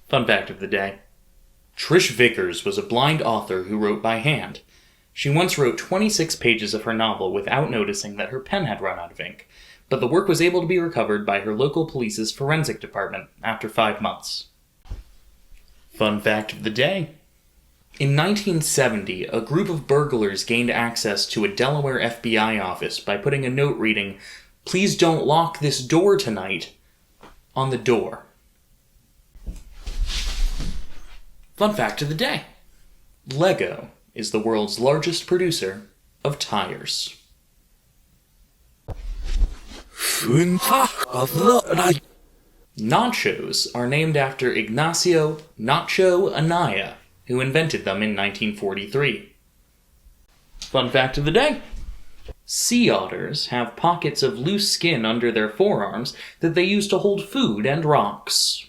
Fun fact of the day. Trish Vickers was a blind author who wrote by hand. She once wrote 26 pages of her novel without noticing that her pen had run out of ink, but the work was able to be recovered by her local police's forensic department after 5 months. Fun fact of the day. In 1970, a group of burglars gained access to a Delaware FBI office by putting a note reading, "Please don't lock this door tonight," on the door. Fun fact of the day. Lego is the world's largest producer of tires. Nachos are named after Ignacio Nacho Anaya, who invented them in 1943. Fun fact of the day. Sea otters have pockets of loose skin under their forearms that they use to hold food and rocks.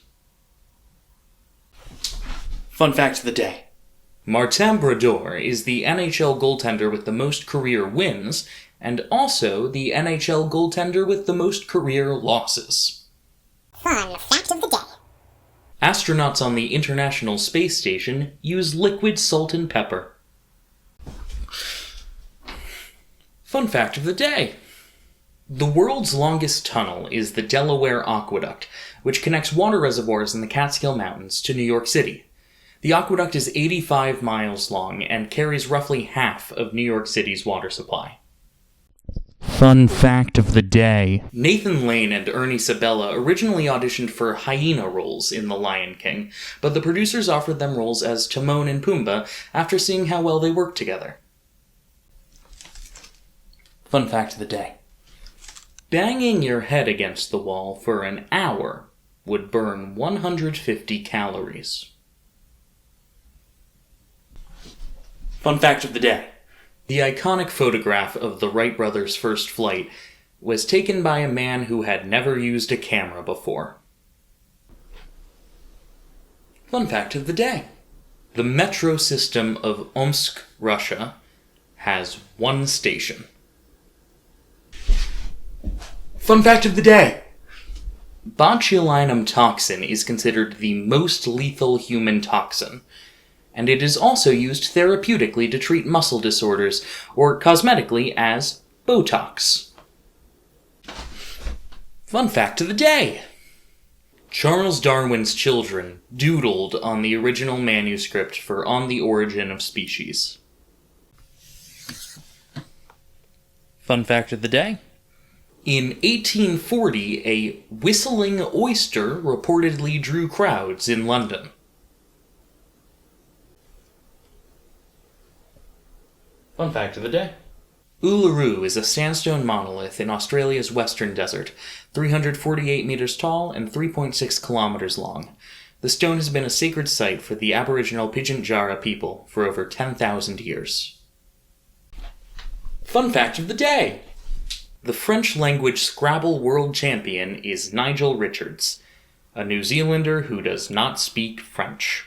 Fun fact of the day. Martin Brodeur is the NHL goaltender with the most career wins, and also the NHL goaltender with the most career losses. Fun fact of the day. Astronauts on the International Space Station use liquid salt and pepper. Fun fact of the day. The world's longest tunnel is the Delaware Aqueduct, which connects water reservoirs in the Catskill Mountains to New York City. The aqueduct is 85 miles long and carries roughly half of New York City's water supply. Fun fact of the day. Nathan Lane and Ernie Sabella originally auditioned for hyena roles in The Lion King, but the producers offered them roles as Timon and Pumbaa after seeing how well they worked together. Fun fact of the day. Banging your head against the wall for an hour would burn 150 calories. Fun fact of the day. The iconic photograph of the Wright brothers' first flight was taken by a man who had never used a camera before. Fun fact of the day. The metro system of Omsk, Russia, has 1 station. Fun fact of the day. Botulinum toxin is considered the most lethal human toxin, and it is also used therapeutically to treat muscle disorders, or cosmetically as Botox. Fun fact of the day. Charles Darwin's children doodled on the original manuscript for On the Origin of Species. Fun fact of the day. In 1840, a whistling oyster reportedly drew crowds in London. Fun fact of the day. Uluru is a sandstone monolith in Australia's western desert, 348 meters tall and 3.6 kilometers long. The stone has been a sacred site for the Aboriginal Pitjantjatjara people for over 10,000 years. Fun fact of the day. The French-language Scrabble world champion is Nigel Richards, a New Zealander who does not speak French.